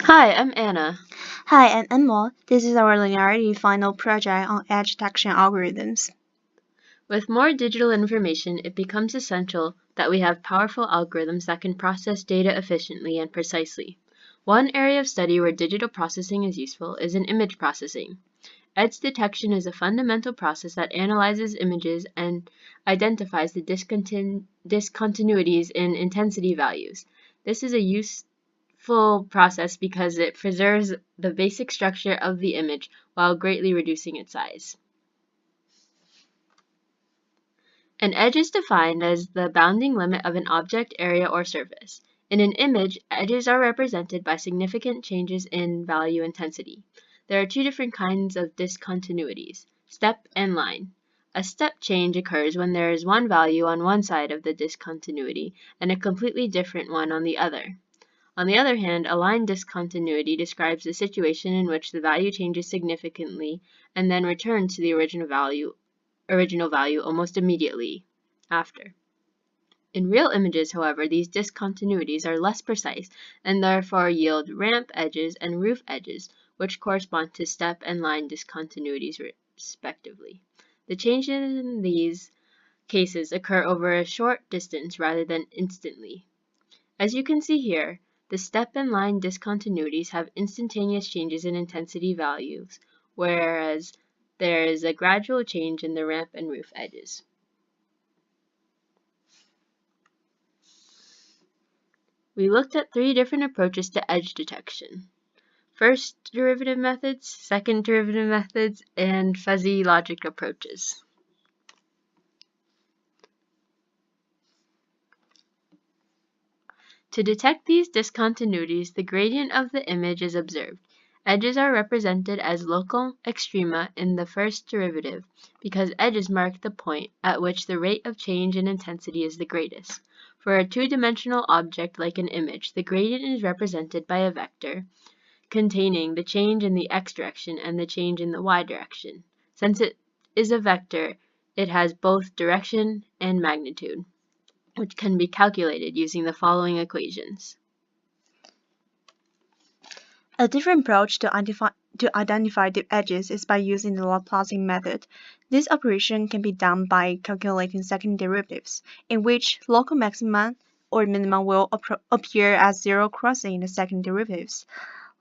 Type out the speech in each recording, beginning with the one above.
Hi, I'm Anna. Hi, I'm Emma. This is our Linearity final project on edge detection algorithms. With more digital information, it becomes essential that we have powerful algorithms that can process data efficiently and precisely. One area of study where digital processing is useful is in image processing. Edge detection is a fundamental process that analyzes images and identifies the discontinuities in intensity values. This is a useful process because it preserves the basic structure of the image while greatly reducing its size. An edge is defined as the bounding limit of an object, area, or surface. In an image, edges are represented by significant changes in value intensity. There are two different kinds of discontinuities, step and line. A step change occurs when there is one value on one side of the discontinuity and a completely different one on the other. On the other hand, a line discontinuity describes the situation in which the value changes significantly and then returns to the original value almost immediately after. In real images, however, these discontinuities are less precise and therefore yield ramp edges and roof edges, which correspond to step and line discontinuities respectively. The changes in these cases occur over a short distance rather than instantly. As you can see here, the step and line discontinuities have instantaneous changes in intensity values, whereas there is a gradual change in the ramp and roof edges. We looked at three different approaches to edge detection: first derivative methods, second derivative methods, and fuzzy logic approaches. To detect these discontinuities, the gradient of the image is observed. Edges are represented as local extrema in the first derivative because edges mark the point at which the rate of change in intensity is the greatest. For a two-dimensional object like an image, the gradient is represented by a vector containing the change in the x direction and the change in the y direction. Since it is a vector, it has both direction and magnitude, which can be calculated using the following equations. A different approach to identify the edges is by using the Laplacian method. This operation can be done by calculating second derivatives, in which local maxima or minima will appear as zero crossing the second derivatives.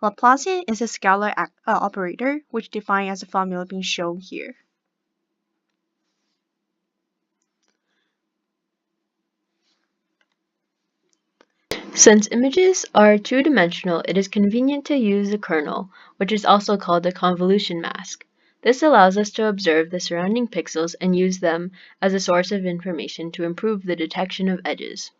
Laplacian is a scalar operator, which defined as the formula being shown here. Since images are two-dimensional, it is convenient to use a kernel, which is also called a convolution mask. This allows us to observe the surrounding pixels and use them as a source of information to improve the detection of edges.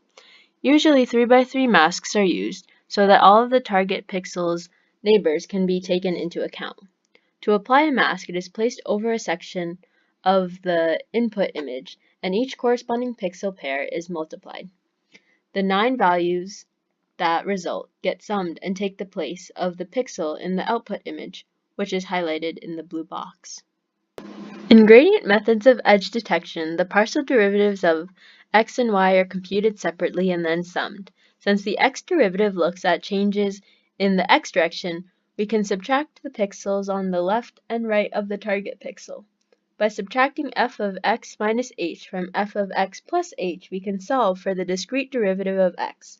Usually 3x3 masks are used so that all of the target pixels' neighbors can be taken into account. To apply a mask, it is placed over a section of the input image, and each corresponding pixel pair is multiplied. The 9 values that result get summed and take the place of the pixel in the output image, which is highlighted in the blue box. In gradient methods of edge detection, the partial derivatives of x and y are computed separately and then summed. Since the x derivative looks at changes in the x direction, we can subtract the pixels on the left and right of the target pixel. By subtracting f of x minus h from f of x plus h, we can solve for the discrete derivative of x.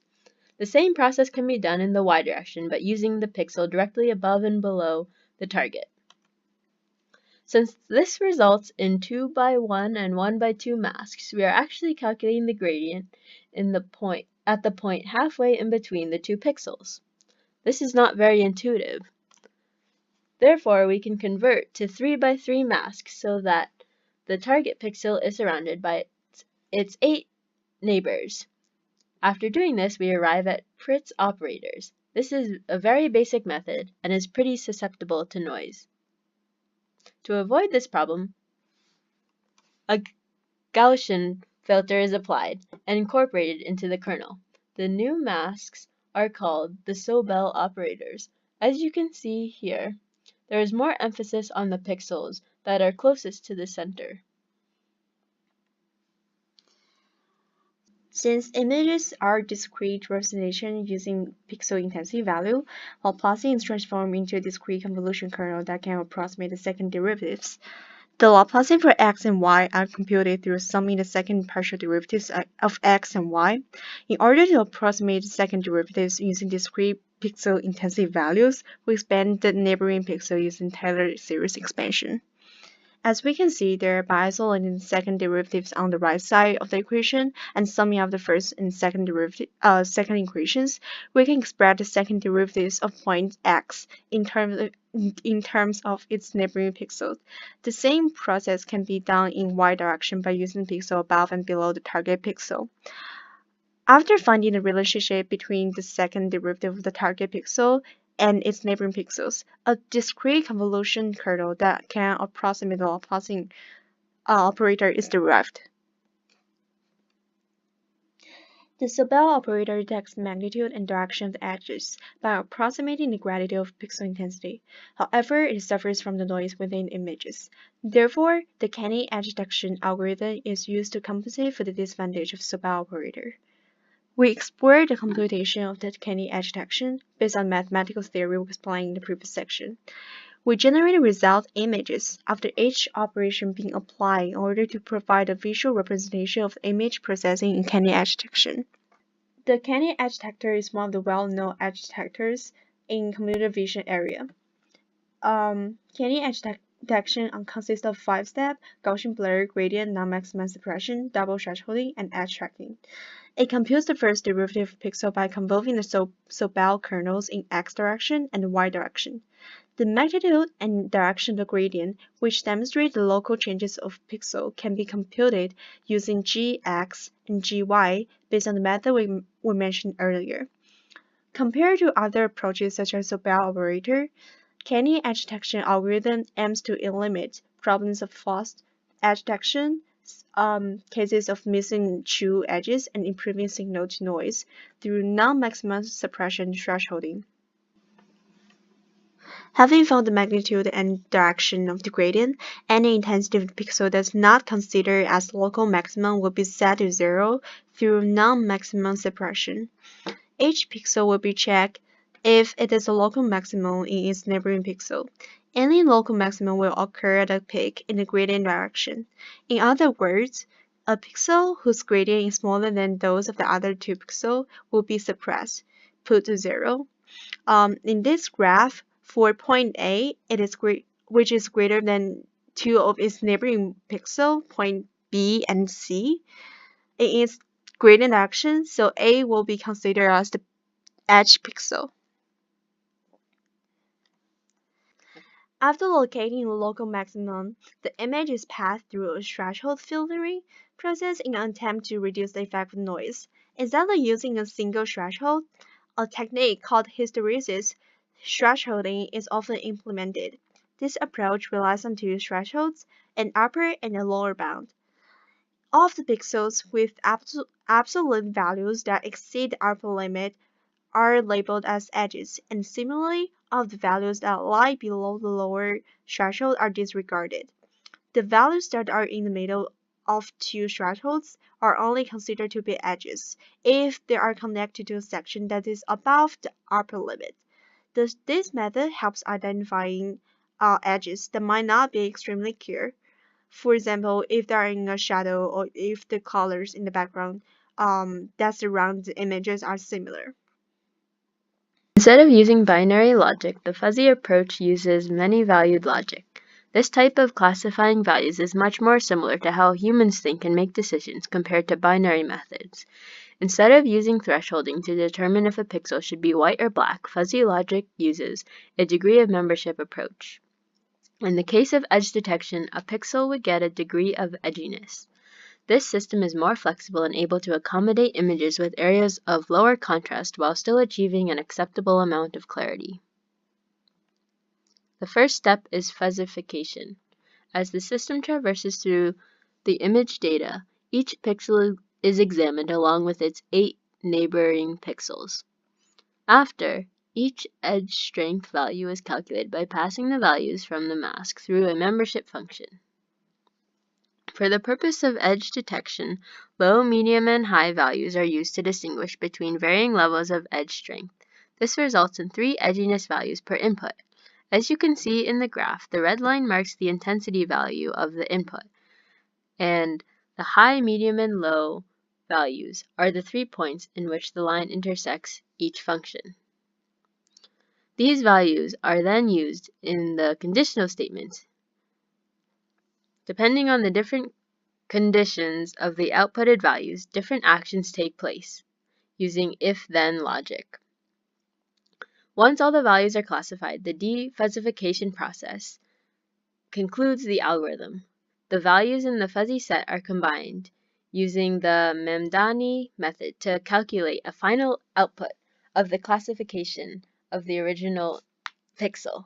The same process can be done in the y direction, but using the pixel directly above and below the target. Since this results in 2x1 and 1x2 masks, we are actually calculating the gradient at the point halfway in between the two pixels. This is not very intuitive. Therefore, we can convert to 3x3 masks so that the target pixel is surrounded by its 8 neighbors. After doing this, we arrive at Fritz operators. This is a very basic method and is pretty susceptible to noise. To avoid this problem, a Gaussian filter is applied and incorporated into the kernel. The new masks are called the Sobel operators. As you can see here, there is more emphasis on the pixels that are closest to the center. Since images are discrete representation using pixel intensity value, Laplacian is transformed into a discrete convolution kernel that can approximate the second derivatives. The Laplacian for x and y are computed through summing the second partial derivatives of x and y. In order to approximate the second derivatives using discrete pixel intensity values, we expand the neighboring pixel using Taylor series expansion. As we can see, there are by isolating the second derivatives on the right side of the equation and summing up the first and second equations, we can express the second derivatives of point x in terms of its neighboring pixels. The same process can be done in y direction by using pixel above and below the target pixel. After finding the relationship between the second derivative of the target pixel and its neighboring pixels, a discrete convolution kernel that can approximate the Laplacian operator is derived. The Sobel operator detects the magnitude and direction of the edges by approximating the gradient of pixel intensity. However, it suffers from the noise within images. Therefore, the Kenny edge detection algorithm is used to compensate for the disadvantage of Sobel operator. We explored the computation of the Kenny edge detection based on mathematical theory we explained in the previous section. We generate result images after each operation being applied in order to provide a visual representation of image processing in Kenny edge detection. The Kenny edge detector is one of the well-known edge detectors in computer vision area. Kenny edge detection consists of 5-step Gaussian blur, gradient, non-maximum suppression, double thresholding, and edge tracking. It computes the first derivative pixel by convolving the Sobel kernels in x direction and y direction. The magnitude and direction of the gradient, which demonstrate the local changes of pixel, can be computed using gx and gy based on the method we mentioned earlier. Compared to other approaches such as Sobel operator, Kenny edge detection algorithm aims to eliminate problems of lost edge detection, cases of missing true edges, and improving signal to noise through non-maximum suppression thresholding. Having found the magnitude and direction of the gradient, any intensity of the pixel that's not considered as local maximum will be set to 0 through non-maximum suppression. Each pixel will be checked if it is a local maximum in its neighboring pixel. Any local maximum will occur at a peak in the gradient direction. In other words, a pixel whose gradient is smaller than those of the other two pixels will be suppressed, put to 0. In this graph, for point A, which is greater than 2 of its neighboring pixel, point B and C, in its gradient direction, so A will be considered as the edge pixel. After locating the local maximum, the image is passed through a threshold filtering process in an attempt to reduce the effect of noise. Instead of using a single threshold, a technique called hysteresis thresholding is often implemented. This approach relies on two thresholds, an upper and a lower bound. All of the pixels with absolute values that exceed the upper limit are labeled as edges, and similarly, all of the values that lie below the lower threshold are disregarded. The values that are in the middle of two thresholds are only considered to be edges if they are connected to a section that is above the upper limit. This method helps identifying edges that might not be extremely clear. For example, if they are in a shadow or if the colors in the background that surround the images are similar. Instead of using binary logic, the fuzzy approach uses many-valued logic. This type of classifying values is much more similar to how humans think and make decisions compared to binary methods. Instead of using thresholding to determine if a pixel should be white or black, fuzzy logic uses a degree of membership approach. In the case of edge detection, a pixel would get a degree of edginess. This system is more flexible and able to accommodate images with areas of lower contrast while still achieving an acceptable amount of clarity. The first step is fuzzification. As the system traverses through the image data, each pixel is examined along with its 8 neighboring pixels. After, each edge strength value is calculated by passing the values from the mask through a membership function. For the purpose of edge detection, low, medium, and high values are used to distinguish between varying levels of edge strength. This results in 3 edginess values per input. As you can see in the graph, the red line marks the intensity value of the input, and the high, medium, and low values are the 3 points in which the line intersects each function. These values are then used in the conditional statements. Depending on the different conditions of the outputted values, different actions take place, using if-then logic. Once all the values are classified, the defuzzification process concludes the algorithm. The values in the fuzzy set are combined using the Memdani method to calculate a final output of the classification of the original pixel.